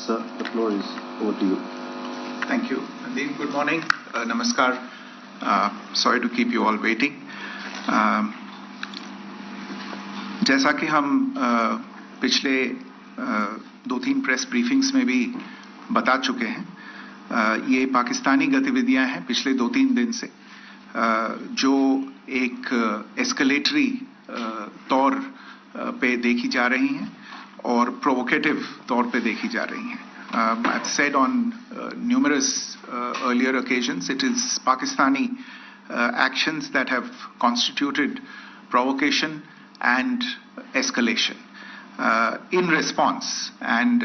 Sir, the floor is over to you. Thank you, Nandin. Good morning. Namaskar. Sorry to keep you all waiting. जैसा कि हम पिछले 2-3 press briefings में भी बता चुके हैं, ये पाकिस्तानी गतिविधियां हैं पिछले 2-3 दिन से, जो एक एस्केलेटरी तौर पे देखी जा रही हैं और प्रोवोकेटिव तौर पे देखी जा रही हैं. I've said on numerous earlier occasions, it is Pakistani actions that have constituted provocation and escalation. In response, and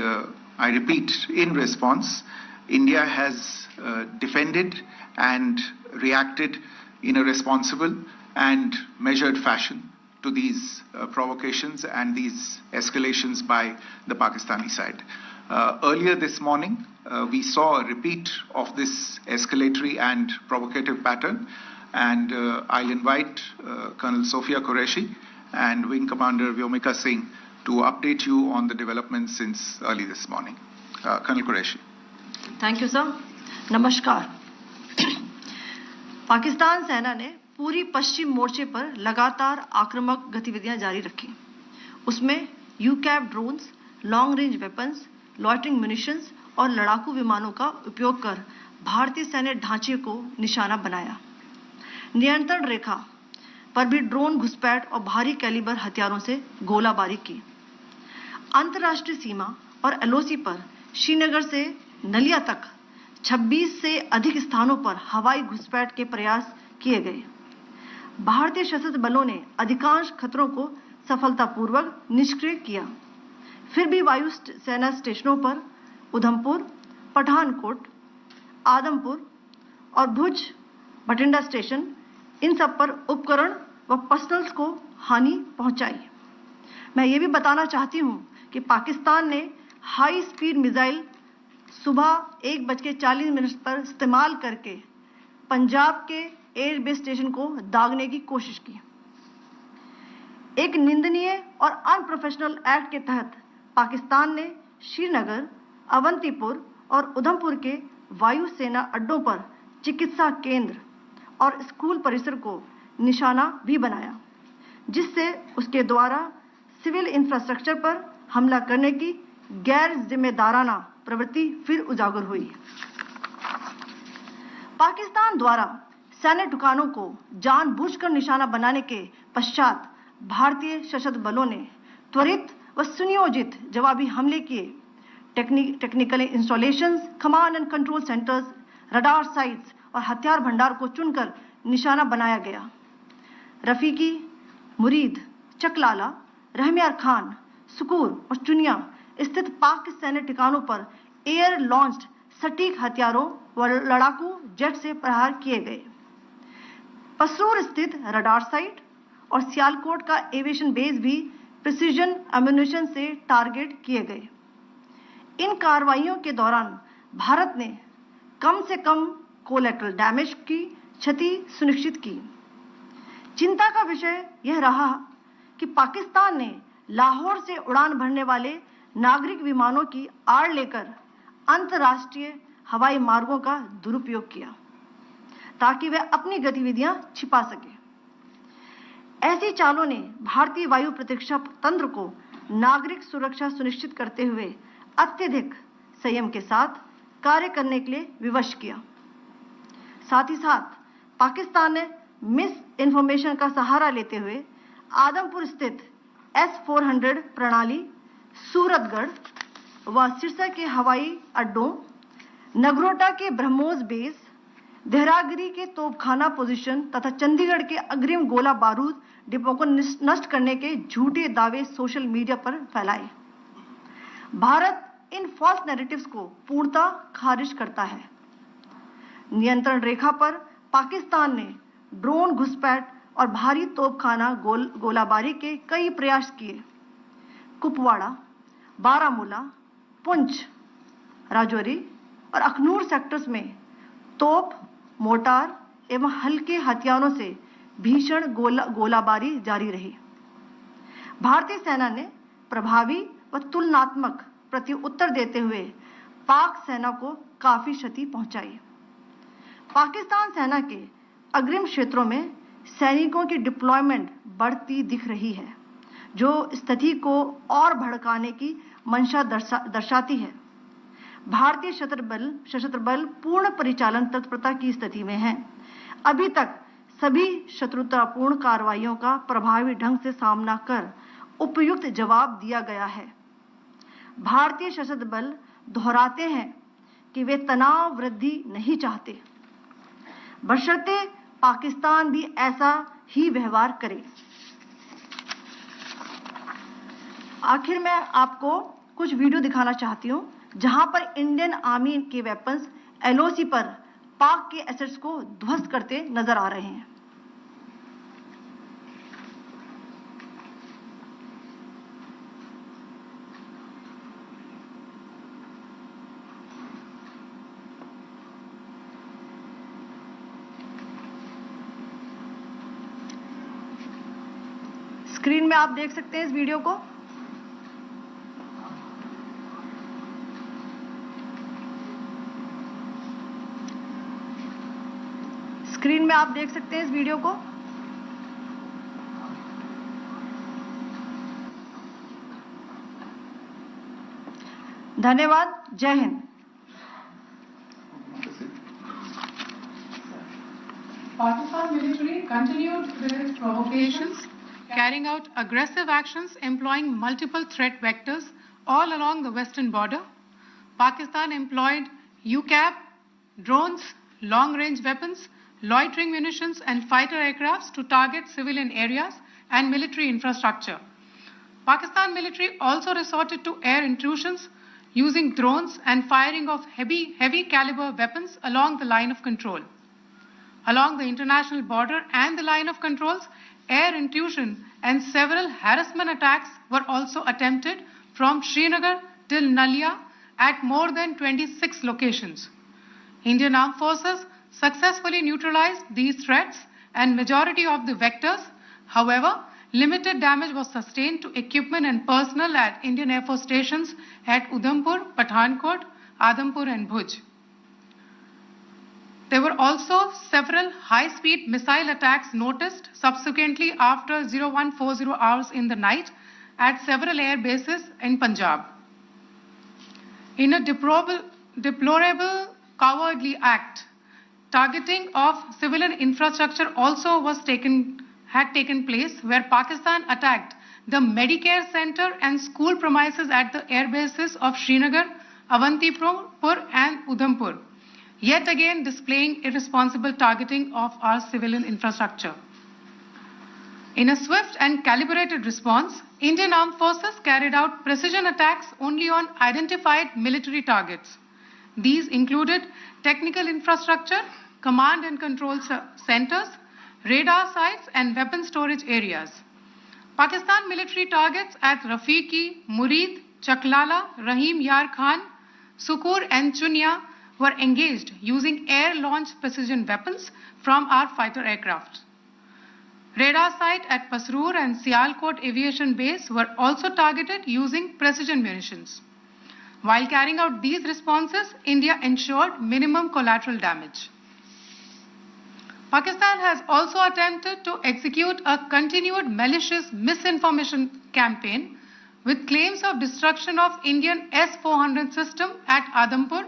I repeat, in response, India has defended and reacted in a responsible and measured fashion to these provocations and these escalations by the Pakistani side. Earlier this morning, we saw a repeat of this escalatory and provocative pattern, and I'll invite Colonel Sophia Qureshi and Wing Commander Vyomika Singh to update you on the developments since early this morning. Colonel Qureshi. Thank you, sir. Namaskar. Pakistan सेना ने पूरी पश्चिम मोर्चे पर लगातार आक्रामक गतिविधियां जारी रखी. उसमें UCAV drones, long range weapons, loitering munitions और लड़ाकू विमानों का उपयोग कर भारतीय सैन्य ढांचे को निशाना बनाया. नियंत्रण रेखा पर भी ड्रोन घुसपैठ और भारी कैलिबर हथियारों से गोलाबारी की. अंतर्राष्ट्रीय सीमा और एलओसी पर श्रीनगर से नलिया तक 26 से अधिक स्थानों पर हवाई घुसपैठ के प्रयास किए गए. भारतीय सशस्त्र बलों ने अधिकांश खतरों को सफलतापूर्वक निष्क्रिय किया. फिर भी वायु सेना स्टेशनों पर उधमपुर, पठानकोट, आदमपुर और भुज बठिंडा स्टेशन, इन सब पर उपकरण व पर्सनल्स को हानि पहुंचाई. मैं ये भी बताना चाहती हूं कि पाकिस्तान ने हाई स्पीड मिसाइल सुबह 1:40 पर इस्तेमाल करके पंजाब के एयरबेस स्टेशन को दागने की कोशिश की. एक निंदनीय और अनप्रोफेशनल एक्ट के तहत पाकिस्तान ने श्रीनगर, अवंतीपुर और उधमपुर के वायु सेना अड्डों पर चिकित्सा केंद्र और स्कूल परिसर को निशाना भी बनाया, जिससे उसके द्वारा सिविल इंफ्रास्ट्रक्चर पर हमला करने की गैर जिम्मेदाराना प्रवृत्ति फिर उजागर हुई. पाकिस्तान द्वारा सैन्य ठिकानों को जानबूझकर निशाना बनाने के पश्चात भारतीय सशस्त्र बलों ने त्वरित व सुनियोजित जवाबी हमले किए. Technical installations, command and control centres, radar sites और हथियार भंडार को चुनकर निशाना बनाया गया. रफीकी, मुरीद, चकलाला, रहमियार खान, सुकूर और चुनिया स्थित पाक सैन्य ठिकानों पर एयर लॉन्च्ड सटीक हथियारों व लड़ाकू जेट से प्रहार किए गए. पसरूर स्थित रडार साइट और सियालकोट का एविएशन बेस भी प्रिसीजन एम्यूनिशन से टारगेट किए गए. इन कार्रवाइयों के दौरान भारत ने कम से कम कोलैटरल डैमेज की क्षति सुनिश्चित की. चिंता का विषय यह रहा कि पाकिस्तान ने लाहौर से उड़ान भरने वाले नागरिक विमानों की आड़ लेकर अंतर्राष्ट्रीय हवाई मार्गों का दुरुपयोग किया ताकि वे अपनी गतिविधियां छिपा सके. ऐसी चालों ने भारतीय वायु प्रतिरक्षा तंत्र को नागरिक सुरक्षा सुनिश्चित करते हुए अत्यधिक संयम के साथ कार्य करने के लिए विवश किया. साथ ही साथ पाकिस्तान ने मिस इन्फॉर्मेशन का सहारा लेते हुए आदमपुर स्थित S-400 प्रणाली, सूरतगढ़ व सिरसा के हवाई अड्डों, नगरोटा के ब्रह्मोस बेस, देहरागिरी के तोपखाना पोजीशन तथा चंडीगढ़ के अग्रिम गोला बारूद डिपो को नष्ट करने के झूठे दावे सोशल मीडिया पर फैलाए. भारत इन फॉल्स नैरेटिव्स को पूर्णतः खारिज करता है. नियंत्रण रेखा पर पाकिस्तान ने ड्रोन घुसपैठ और भारी तोपखाना गोलाबारी के कई प्रयास किए. कुपवाड़ा, बारामूला, पुंछ, राजौरी और अखनूर सेक्टर्स में तोप, मोर्टार एवं हल्के हथियारों से भीषण गोलाबारी जारी रही. भारतीय सेना ने प्रभावी व तुलनात्मक प्रत्युत्तर देते हुए पाक सेना को काफी क्षति पहुंचाई। पाकिस्तान सेना के अग्रिम क्षेत्रों में सैनिकों की डिप्लॉयमेंट बढ़ती दिख रही है, जो स्थिति को और भड़काने की मंशा दर्शाती है। भारतीय सशस्त्र बल पूर्ण परिचालन तत्परता की स्थिति में हैं। अभी तक सभी शत्रुतापूर्ण कार्रवाइयों का प्रभावी ढंग से सामना कर उपयुक्त जवाब दिया गया है। भारतीय सशस्त्र बल दोहराते हैं कि वे तनाव वृद्धि नहीं चाहते, बशर्ते पाकिस्तान भी ऐसा ही व्यवहार करे। आखिर मैं आपको कुछ वीडियो दिखाना चाहती हूं, जहां पर इंडियन आर्मी के वेपन्स एलओसी पर पाक के एसेट्स को ध्वस्त करते नजर आ रहे हैं। स्क्रीन में आप देख सकते हैं इस वीडियो को। स्क्रीन में आप देख सकते हैं इस वीडियो को। धन्यवाद। जय Hind. Pakistan military continued with its provocations, carrying out aggressive actions employing multiple threat vectors all along the western border. Pakistan employed UCAV, drones, long-range weapons, loitering munitions and fighter aircrafts to target civilian areas and military infrastructure. Pakistan military also resorted to air intrusions using drones and firing of heavy caliber weapons along the line of control. Along the international border and the line of controls, air intrusion and several harassment attacks were also attempted from Srinagar till Nalia at more than 26 locations. Indian Armed Forces successfully neutralized these threats and majority of the vectors. However, limited damage was sustained to equipment and personnel at Indian Air Force stations at Udhampur, Pathankot, Adampur and Bhuj. There were also several high-speed missile attacks noticed subsequently after 0140 hours in the night at several air bases in Punjab. In a deplorable cowardly act, targeting of civilian infrastructure also had taken place, where Pakistan attacked the Medicare Center and school premises at the air bases of Srinagar, Avantipur and Udhampur, yet again displaying irresponsible targeting of our civilian infrastructure. In a swift and calibrated response, Indian Armed Forces carried out precision attacks only on identified military targets. These included technical infrastructure, command and control centers, radar sites and weapon storage areas. Pakistan military targets at Rafiqi, Murid, Chaklala, Rahim Yar Khan, Sukur and Chunya were engaged using air-launched precision weapons from our fighter aircraft. Radar site at Pasroor and Sialkot Aviation Base were also targeted using precision munitions. While carrying out these responses, India ensured minimum collateral damage. Pakistan has also attempted to execute a continued malicious misinformation campaign with claims of destruction of Indian S-400 system at Adampur,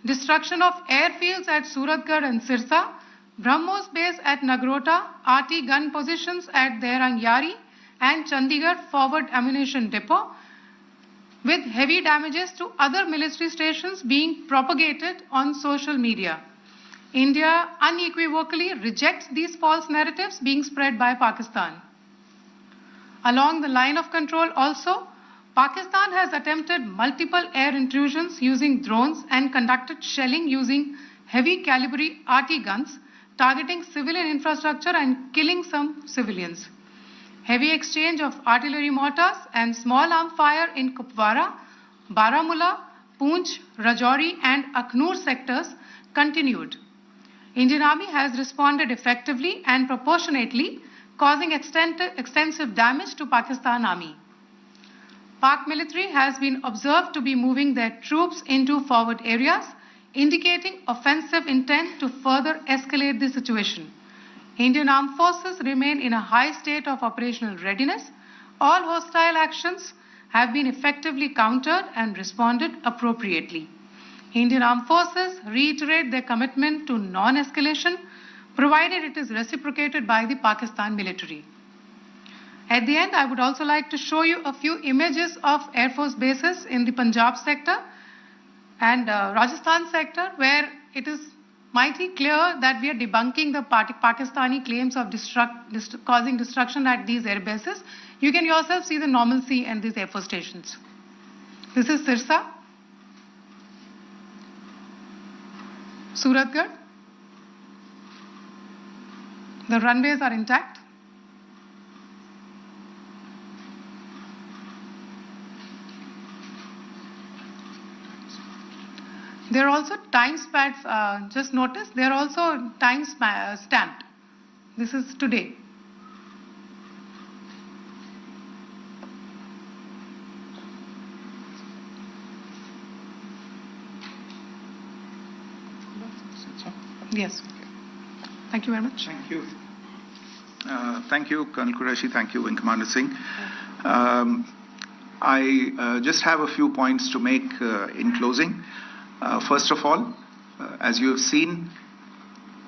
destruction of airfields at Suratgarh and Sirsa, BrahMos base at Nagrota, RT gun positions at Derang Yari and Chandigarh forward ammunition depot, with heavy damages to other military stations being propagated on social media. India unequivocally rejects these false narratives being spread by Pakistan. Along the line of control also, Pakistan has attempted multiple air intrusions using drones and conducted shelling using heavy caliber RT guns, targeting civilian infrastructure and killing some civilians. Heavy exchange of artillery mortars and small arm fire in Kupwara, Baramulla, Poonch, Rajouri and Akhnur sectors continued. Indian Army has responded effectively and proportionately, causing extensive damage to Pakistan Army. Pak military has been observed to be moving their troops into forward areas, indicating offensive intent to further escalate the situation. Indian Armed Forces remain in a high state of operational readiness. All hostile actions have been effectively countered and responded appropriately. Indian Armed Forces reiterate their commitment to non-escalation, provided it is reciprocated by the Pakistan military. At the end, I would also like to show you a few images of Air Force bases in the Punjab sector and Rajasthan sector, where it is mighty clear that we are debunking the Pakistani claims of causing destruction at these air bases. You can yourself see the normalcy in these Air Force stations. This is Sirsa, Suratgarh. The runways are intact. There are also time pads, just notice, they are also time stamped. This is today. Yes. Thank you very much. Thank you. Thank you, Colonel Qureshi. Thank you, Wing Commander Singh. I just have a few points to make in closing. First of all, as you have seen,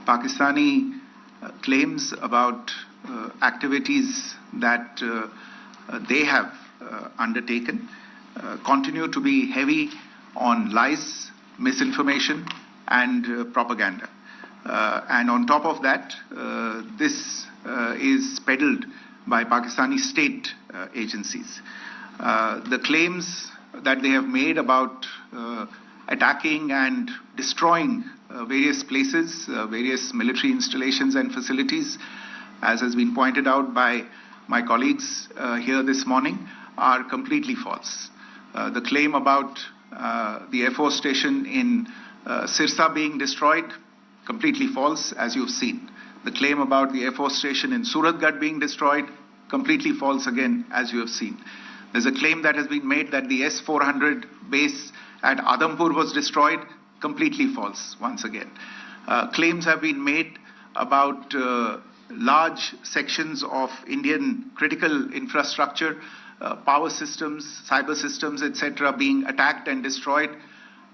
Pakistani claims about activities that they have undertaken continue to be heavy on lies, misinformation, and propaganda. And on top of that, this is peddled by Pakistani state agencies. The claims that they have made about attacking and destroying various places, various military installations and facilities, as has been pointed out by my colleagues here this morning, are completely false. The claim about the Air Force station in Sirsa being destroyed, completely false, as you've seen. The claim about the Air Force station in Suratgarh being destroyed, completely false again, as you have seen. There's a claim that has been made that the S-400 base at Adampur was destroyed, completely false once again. Claims have been made about large sections of Indian critical infrastructure, power systems, cyber systems, etc., being attacked and destroyed,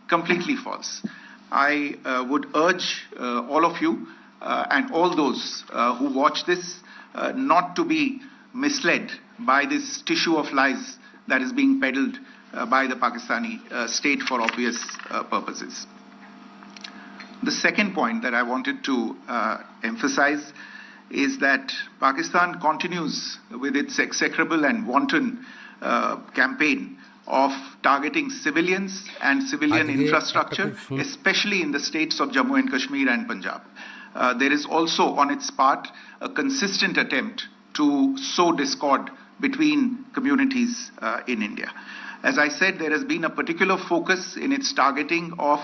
completely false. I would urge all of you and all those who watch this not to be misled by this tissue of lies that is being peddled by the Pakistani state for obvious purposes. The second point that I wanted to emphasize is that Pakistan continues with its execrable and wanton campaign of targeting civilians and civilian infrastructure, especially in the states of Jammu and Kashmir and Punjab. There is also on its part a consistent attempt to sow discord between communities in India. As I said, there has been a particular focus in its targeting of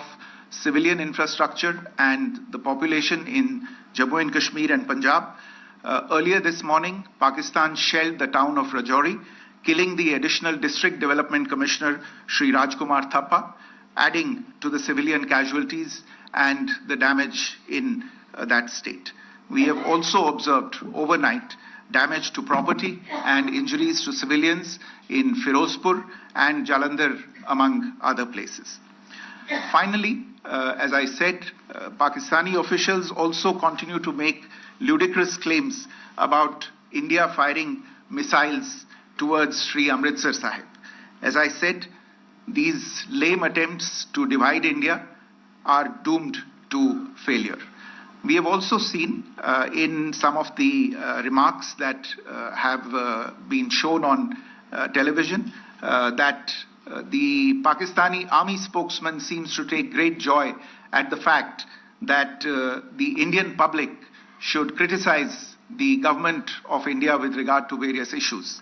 civilian infrastructure and the population in Jammu and Kashmir and Punjab. Earlier this morning, Pakistan shelled the town of Rajouri, killing the additional District Development Commissioner, Shri Rajkumar Thappa, adding to the civilian casualties and the damage in that state. We have also observed overnight damage to property and injuries to civilians in Firozpur and Jalandhar, among other places. Finally, as I said, Pakistani officials also continue to make ludicrous claims about India firing missiles towards Sri Amritsar Sahib. As I said, these lame attempts to divide India are doomed to failure. We have also seen in some of the remarks that have been shown on television that the Pakistani army spokesman seems to take great joy at the fact that the Indian public should criticize the government of India with regard to various issues.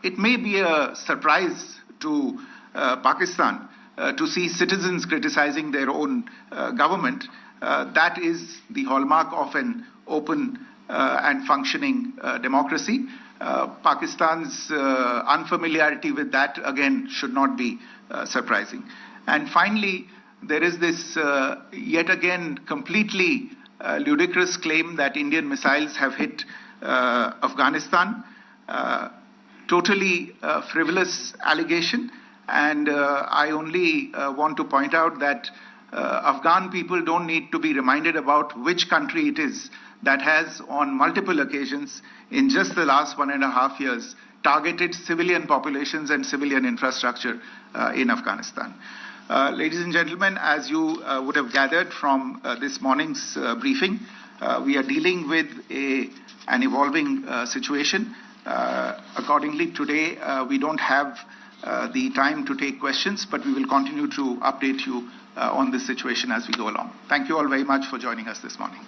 It may be a surprise to Pakistan to see citizens criticizing their own government. That is the hallmark of an open and functioning democracy. Pakistan's unfamiliarity with that, again, should not be surprising. And finally, there is this yet again completely ludicrous claim that Indian missiles have hit Afghanistan. Totally frivolous allegation. And I only want to point out that Afghan people don't need to be reminded about which country it is that has on multiple occasions in just the last 1.5 years targeted civilian populations and civilian infrastructure in Afghanistan. Ladies and gentlemen, as you would have gathered from this morning's briefing, we are dealing with an evolving situation. Accordingly, today we don't have the time to take questions, but we will continue to update you on this situation as we go along. Thank you all very much for joining us this morning.